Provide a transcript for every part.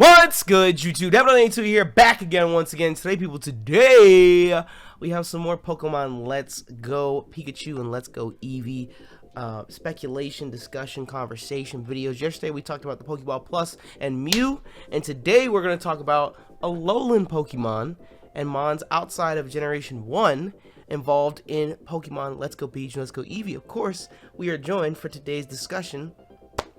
What's good, YouTube? Devil82 here, back again once again. Today we have some more Pokemon Let's Go Pikachu and Let's Go Eevee speculation, discussion, conversation videos. Yesterday we talked about the Pokeball Plus and Mew, and today we're going to talk about Alolan Pokemon and Mons outside of Generation 1 involved in Pokemon Let's Go Pikachu and Let's Go Eevee. Of course, we are joined for today's discussion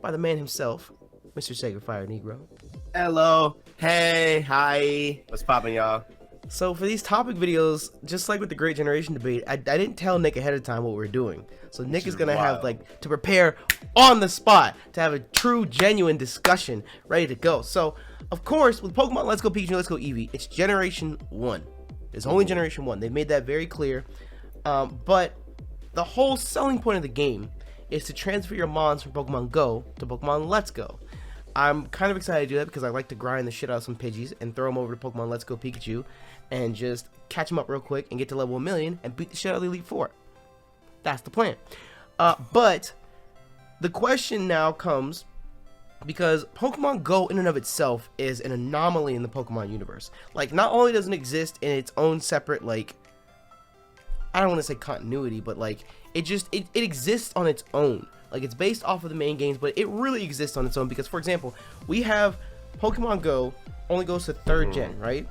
by the man himself, Mr. Sacred Fire Negro. Hello. Hey. Hi. What's poppin', y'all? So for these topic videos, just like with the Great Generation debate, I didn't tell Nick ahead of time what we were doing. So Nick is going to have to prepare on the spot to have a true, genuine discussion ready to go. So, of course, with Pokemon Let's Go Pikachu, Let's Go Eevee, it's Generation 1. It's only Generation 1. They made that very clear. But the whole selling point of the game is to transfer your Mons from Pokemon Go to Pokemon Let's Go. I'm kind of excited to do that because I like to grind the shit out of some Pidgeys and throw them over to Pokemon Let's Go Pikachu and just catch them up real quick and get to level 1 million and beat the shit out of the Elite Four. That's the plan. But the question now comes because Pokemon Go in and of itself is an anomaly in the Pokemon universe. Like, not only doesn't it exist in its own separate, like, I don't want to say continuity, but like it exists on its own. Like, it's based off of the main games, but it really exists on its own because, for example, we have Pokemon Go only goes to 3rd gen, right?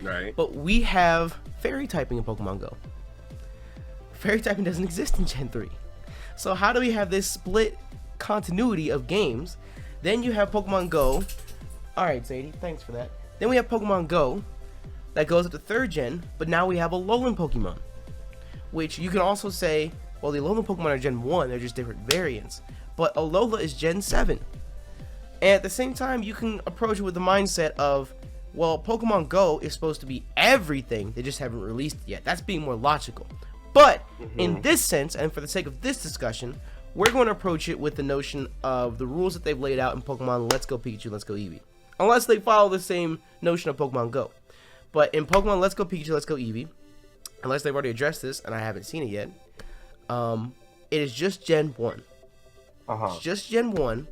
Right. But we have Fairy typing in Pokemon Go. Fairy typing doesn't exist in Gen 3. So how do we have this split continuity of games? Then you have Pokemon Go. Alright, Sadie, thanks for that. Then we have Pokemon Go that goes up to 3rd gen, but now we have Alolan Pokemon, which you can also say, well, the Alolan Pokemon are Gen 1, they're just different variants. But Alola is Gen 7. And at the same time, you can approach it with the mindset of, well, Pokemon Go is supposed to be everything, they just haven't released it yet. That's being more logical. But in this sense, and for the sake of this discussion, we're going to approach it with the notion of the rules that they've laid out in Pokemon Let's Go Pikachu, Let's Go Eevee. Unless they follow the same notion of Pokemon Go. But in Pokemon Let's Go Pikachu, Let's Go Eevee, unless they've already addressed this, and I haven't seen it yet, it is just Gen 1. It's just Gen 1.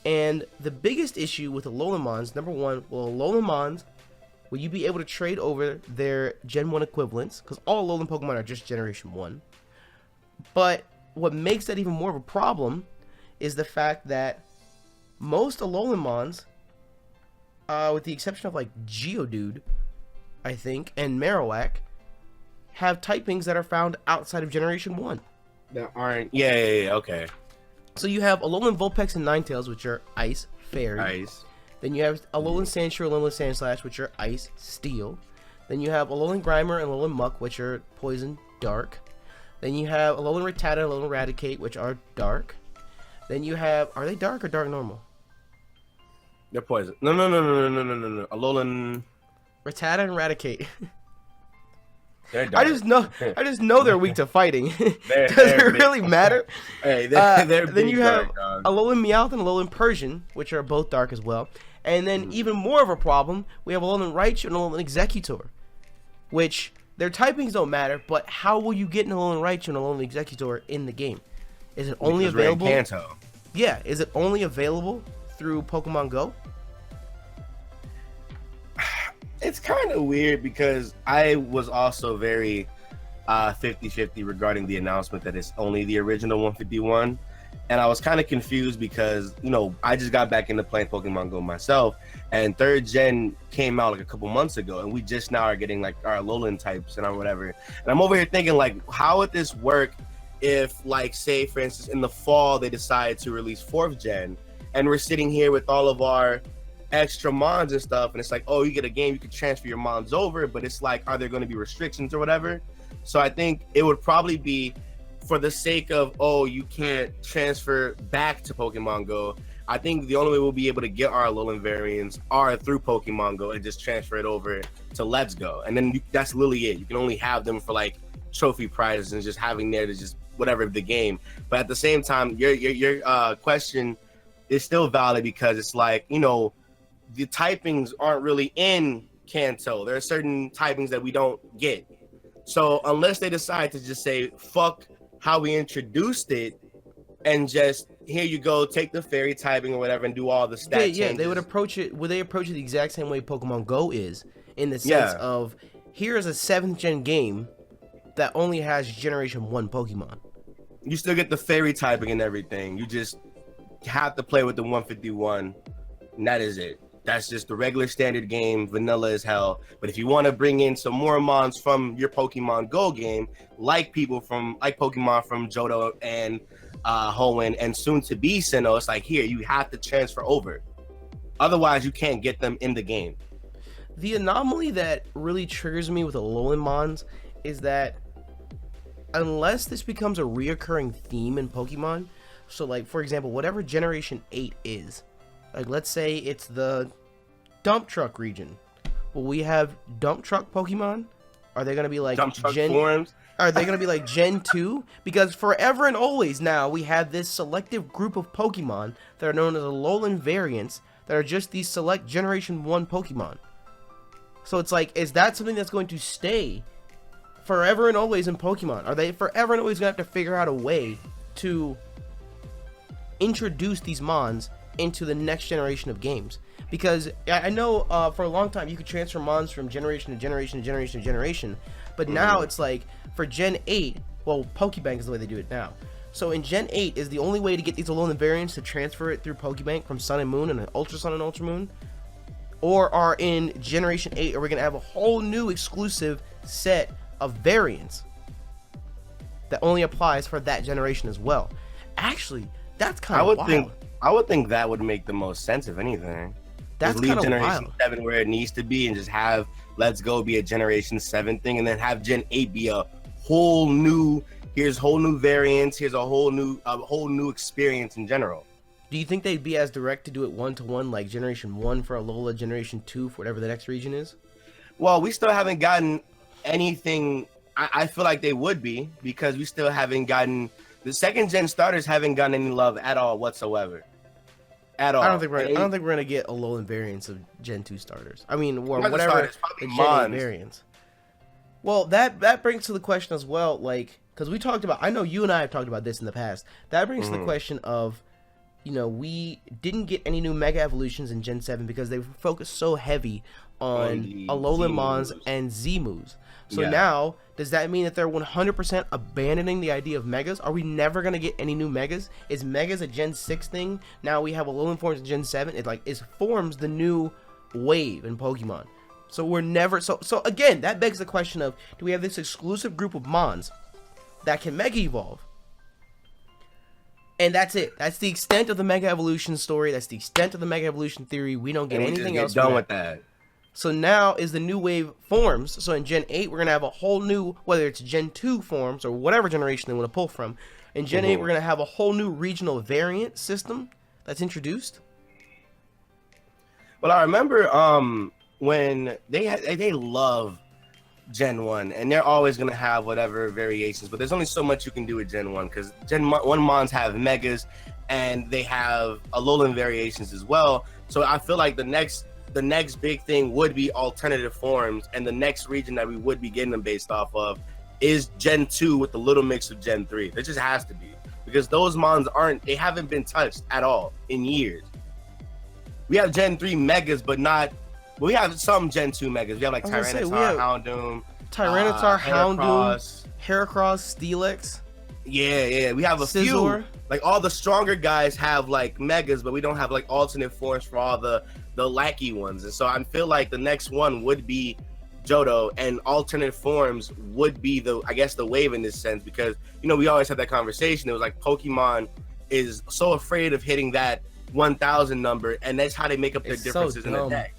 And the biggest issue with Alolan Mons, number one, will Alolan Mons, will you be able to trade over their Gen 1 equivalents? Because all Alolan Pokemon are just Generation 1. But what makes that even more of a problem is the fact that most Alolan Mons, with the exception of like Geodude, I think, and Marowak, have typings that are found outside of Generation 1. That aren't. Yeah, okay. So you have Alolan Vulpix and Ninetales, which are Ice, Fairy. Ice. Then you have Alolan Sandshrew, Alolan Sandslash, which are Ice, Steel. Then you have Alolan Grimer and Alolan Muck, which are Poison, Dark. Then you have Alolan Rattata and Alolan Raticate, which are Dark. Then you have, are they Dark or Dark Normal? They're Poison. No. Alolan Rattata and Raticate. I just know they're weak to fighting. Does it really matter? Hey, they're then you have dark, Alolan Meowth and Alolan Persian, which are both dark as well. And then even more of a problem, we have Alolan Raichu and Alolan Executor, which their typings don't matter, but how will you get an Alolan Raichu and Alolan Executor in the game? Is it only available? Kanto. Yeah, is it only available through Pokemon Go? It's kind of weird because I was also very 50-50 regarding the announcement that it's only the original 151. And I was kind of confused because, you know, I just got back into playing Pokemon Go myself. And 3rd gen came out like a couple months ago. And we just now are getting like our Alolan types and our whatever. And I'm over here thinking, like, how would this work if, like, say, for instance, in the fall, they decide to release 4th gen. And we're sitting here with all of our extra Mons and stuff, and it's like, oh, you get a game, you can transfer your Mons over, but it's like, are there going to be restrictions or whatever? So I think it would probably be for the sake of, oh, you can't transfer back to Pokemon Go. I think the only way we'll be able to get our Alolan variants are through Pokemon Go and just transfer it over to Let's Go, and then that's literally it. You can only have them for like trophy prizes and just having there to just whatever the game. But at the same time, your question is still valid because it's like, you know, the typings aren't really in Kanto. There are certain typings that we don't get. So unless they decide to just say, fuck how we introduced it and just here you go, take the fairy typing or whatever and do all the stat changes. Yeah, they would approach it. Would they approach it the exact same way Pokemon Go is, in the sense of here's a 7th gen game that only has Generation 1 Pokemon. You still get the fairy typing and everything. You just have to play with the 151, and that is it. That's just the regular standard game, vanilla as hell. But if you want to bring in some more mons from your Pokemon Go game, like Pokemon from Johto and Hoenn, and soon to be Sinnoh, it's like, here, you have to transfer over. Otherwise, you can't get them in the game. The anomaly that really triggers me with Alolan Mons is that unless this becomes a reoccurring theme in Pokemon, so like, for example, whatever Generation 8 is, like, let's say it's the dump truck region. Will we have dump truck Pokemon? Are they going to be like dump truck forms? Are they going to be like Gen 2? Because forever and always now, we have this selective group of Pokemon that are known as Alolan variants that are just these select Generation 1 Pokemon. So it's like, is that something that's going to stay forever and always in Pokemon? Are they forever and always going to have to figure out a way to introduce these Mons into the next generation of games? Because I know for a long time you could transfer Mons from generation to generation to generation to generation, but now it's like for Gen 8, well, Pokebank is the way they do it now. So in Gen 8 is the only way to get these Alolan variants to transfer it through Pokebank from Sun and Moon and Ultra Sun and Ultra Moon, or are in Generation 8 are we going to have a whole new exclusive set of variants that only applies for that generation as well. Actually, that's kind of wild. I would think that would make the most sense, if anything. That's leave kind of Generation wild. 7 where it needs to be, and just have Let's Go be a Generation 7 thing, and then have Gen 8 be a whole new. Here's whole new variants. Here's a whole new experience in general. Do you think they'd be as direct to do it 1-to-1 like Generation 1 for Alola, Generation 2 for whatever the next region is? Well, we still haven't gotten anything. I feel like they would be, because we still haven't gotten the 2nd gen starters haven't gotten any love at all whatsoever. At all. I don't think we're gonna get Alolan variants of Gen 2 starters. I mean, or Not the whatever starters, the probably Gen 8 Mons. variants. Well, that brings to the question as well, like, because we talked about, I know you and I have talked about this in the past. That brings to the question of, you know, we didn't get any new Mega Evolutions in Gen 7 because they were focused so heavy on Alolan Mons and Z-moves. So now, does that mean that they're 100% abandoning the idea of Megas? Are we never going to get any new Megas? Is Megas a Gen 6 thing? Now we have Alolan forms in Gen 7. Is forms the new wave in Pokemon? So we're never... So again, that begs the question of, do we have this exclusive group of Mons that can Mega Evolve? And that's it. That's the extent of the Mega Evolution story. That's the extent of the Mega Evolution theory. We don't get anything else. Done with that. So now is the new wave forms. So in Gen 8, we're going to have a whole new, whether it's Gen 2 forms or whatever generation they want to pull from. In Gen 8, we're going to have a whole new regional variant system that's introduced. Well, I remember when they love Gen 1, and they're always going to have whatever variations, but there's only so much you can do with Gen 1, because Gen 1 Mons have Megas, and they have Alolan variations as well. So I feel like the next big thing would be alternative forms, and the next region that we would be getting them based off of is Gen 2 with a little mix of Gen 3. It just has to be, because those Mons they haven't been touched at all in years. We have Gen 3 Megas, but not... We have some Gen 2 Megas. We have like Tyranitar, Houndoom, Houndoom, Heracross, Steelix. Yeah. We have a Scizor. few. Like, all the stronger guys have like Megas, but we don't have like alternate forms for all the lackey ones. And so I feel like the next one would be Johto, and alternate forms would be the wave in this sense, because, you know, we always had that conversation. It was like Pokemon is so afraid of hitting that 1,000 number, and that's how they make up their differences in the deck.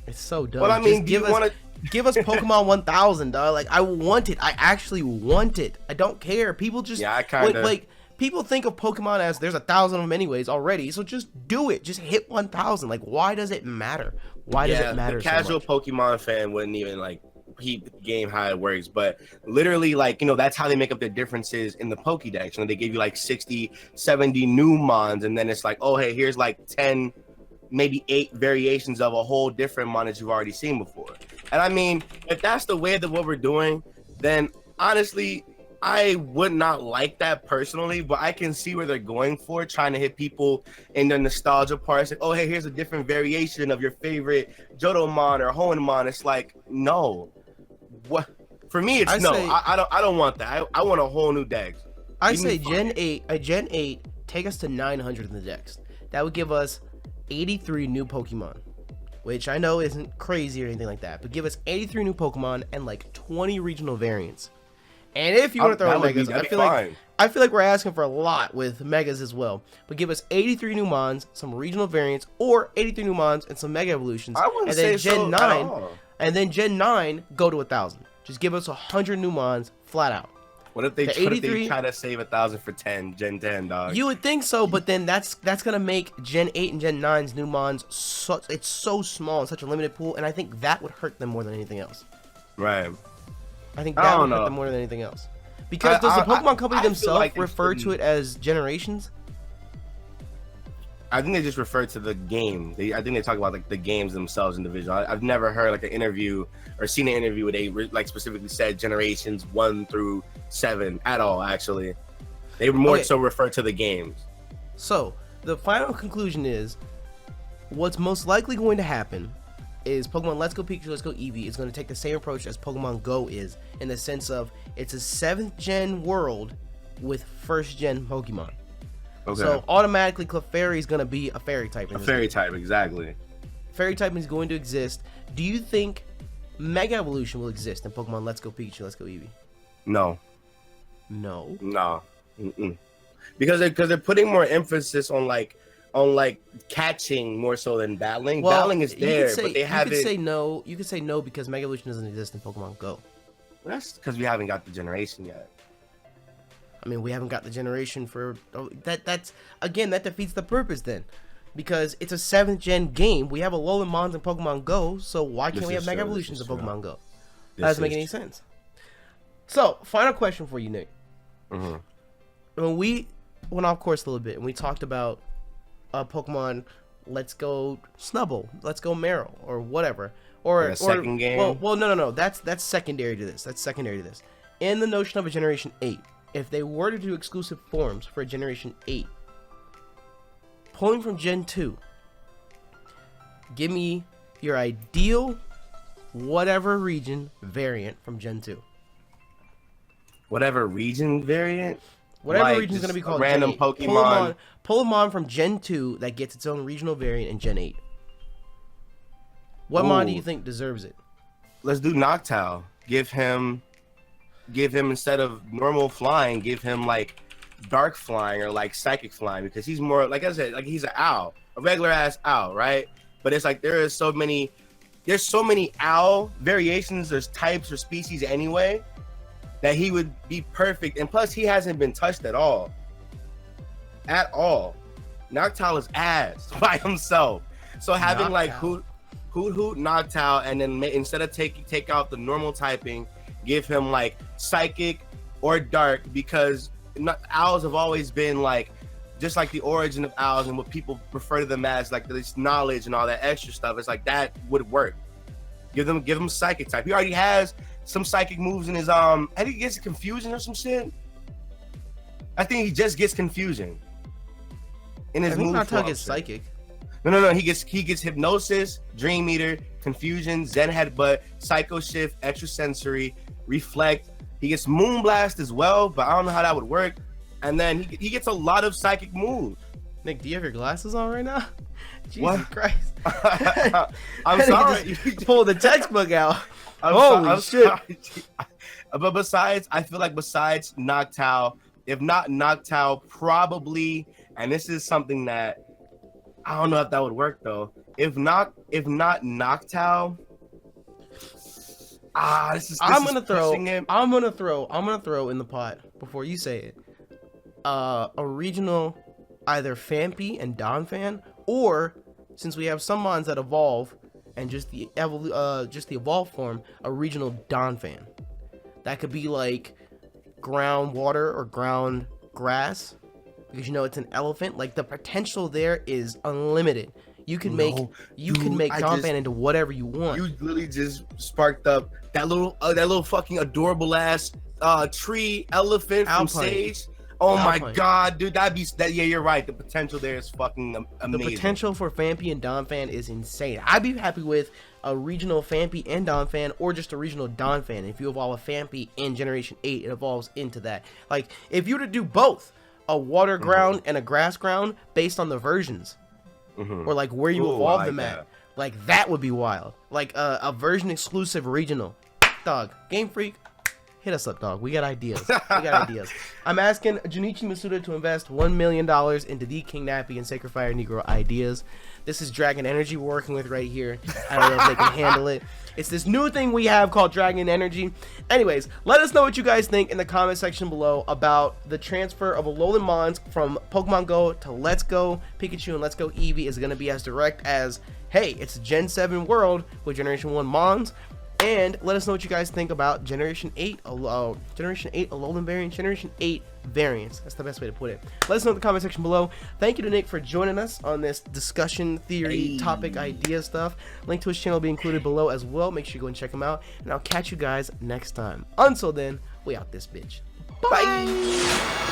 It's so dumb. Well, I mean, give us Pokemon 1000, dog. Like, I want it. I actually want it. I don't care. People just like people think of Pokemon as there's 1,000 of them anyways already. So just do it. Just hit 1,000. Like, why does it matter? Why does it matter? The casual Pokemon fan wouldn't even like keep the game how it works, but literally, like, you know, that's how they make up their differences in the Pokédex. You know, they give you like 60, 70 new Mons, and then it's like, oh, hey, here's like 10, maybe 8 variations of a whole different Mon that you've already seen before. And I mean, if that's the way that what we're doing, then honestly, I would not like that personally, but I can see where they're going for, trying to hit people in the nostalgia part. It's like, oh, hey, here's a different variation of your favorite Johtomon or Hoenmon. It's like, no. What? For me, it's no. I don't want that. I want a whole new deck. I say Gen 8, take us to 900 in the Dex. That would give us 83 new Pokemon, which I know isn't crazy or anything like that, but give us 83 new Pokemon and like 20 regional variants. And if you want to throw in Megas, I feel like we're asking for a lot with Megas as well. But give us 83 new Mons, some regional variants, or 83 new Mons and some Mega Evolutions. I wouldn't say Gen 9, and then Gen 9 go to 1,000. Just give us 100 new Mons flat out. What if they try to save 1,000 for Gen 10, dog? You would think so, but then that's gonna make Gen 8 and Gen 9's new Mons it's so small and such a limited pool, and I think that would hurt them more than anything else. Right. I think that would hurt them more than anything else. Because does the Pokemon company themselves refer to it as generations? I think they just refer to the game. I think they talk about like the games themselves individual. I've never heard like an interview or seen an interview where they like specifically said generations 1 through 7 at all. Actually, they more so refer to the games. So the final conclusion is, what's most likely going to happen is Pokemon Let's Go Pikachu, Let's Go Eevee is going to take the same approach as Pokemon Go is, in the sense of it's a 7th gen world with 1st gen Pokemon. Okay. So automatically Clefairy is going to be a fairy type. Exactly. Fairy type is going to exist. Do you think Mega Evolution will exist in Pokemon Let's Go Pikachu, Let's Go Eevee? No. Because they're putting more emphasis on like catching more so than battling. Well, battling is there, but they haven't. You could say no because Mega Evolution doesn't exist in Pokemon Go. That's because we haven't got the generation yet. I mean, we haven't got the generation for that. That defeats the purpose then, because it's a 7th gen game. We have Alolan Mons in Pokemon Go, so why can't we have Mega Evolutions in Pokemon Go? That doesn't make any sense. So, final question for you, Nick. Mm-hmm. When we went off course a little bit and we talked about Pokemon Let's Go Snubbull, Let's Go Meryl, or whatever, or second game. Well, no. That's secondary to this. In the notion of a Generation 8, if they were to do exclusive forms for a Generation 8, pulling from Gen 2, give me your ideal whatever region variant from Gen 2. Whatever region variant? Whatever region is going to be called random Gen 8. Pokemon. Pull them on from Gen 2 that gets its own regional variant in Gen 8. What mod do you think deserves it? Let's do Noctowl. Give him instead of normal flying, give him like dark flying or like psychic flying, because he's more, like I said, like he's an owl, a regular ass owl, right? But it's like there's so many owl variations, there's types or species anyway, that he would be perfect. And plus he hasn't been touched at all. Noctowl is ass by himself. So having like Hoot Noctowl, and then instead of take out the normal typing, give him like psychic or dark, because owls have always been like just like the origin of owls and what people refer to them as, like this knowledge and all that extra stuff. It's like that would work. Give him psychic type. He already has some psychic moves in his I think he gets confusion or some shit. I think he just gets confusion in his move. Noctowl gets psychic. No. He gets hypnosis, dream eater, confusion, Zen headbutt, psycho shift, extrasensory, reflect. He gets moonblast as well, but I don't know how that would work. And then he gets a lot of psychic moves. Nick, do you have your glasses on right now? Jesus what? Christ. I'm sorry. Pull the textbook out. Holy shit. Sorry. But besides Noctowl, if not Noctowl, probably, and this is something that I don't know if that would work though. If not Noctowl, I'm gonna throw in the pot before you say it. A regional, either Phanpy and Donphan, or since we have some mons that evolve and just the evolved form, a regional Donphan. That could be like ground water or ground grass, because it's an elephant. Like the potential there is unlimited. You can make Donphan into whatever you want. You literally just sparked up that little fucking adorable ass tree elephant from Alpine. Sage. Oh my Alpine. god, dude, yeah, you're right. The potential there is fucking amazing. The potential for Phanpy and Donphan is insane. I'd be happy with a regional Phanpy and Donphan, or just a regional Donphan. If you evolve a Phanpy in Generation 8, it evolves into that. Like, if you were to do both, a water ground and a grass ground, based on the versions, or like where you evolve like them that. at, like that would be wild. Like a version exclusive regional. Dog, Game Freak, hit us up, dog. We got ideas. We got ideas. I'm asking Junichi Masuda to invest $1 million into TheKingNappy and Sacred Fire Negro ideas. This is Dragon Energy we're working with right here. I don't know if they can handle it. It's this new thing we have called Dragon Energy. Anyways, let us know what you guys think in the comment section below about the transfer of Alolan Mons from Pokemon Go to Let's Go Pikachu and Let's Go Eevee is going to be as direct as, hey, it's a Gen 7 world with Generation 1 Mons. And let us know what you guys think about Generation 8 Alolan variant, Generation 8 variants. That's the best way to put it. Let us know in the comment section below. Thank you to Nick for joining us on this discussion, theory, topic, idea stuff. Link to his channel will be included below as well. Make sure you go and check him out. And I'll catch you guys next time. Until then, we out this bitch. Bye.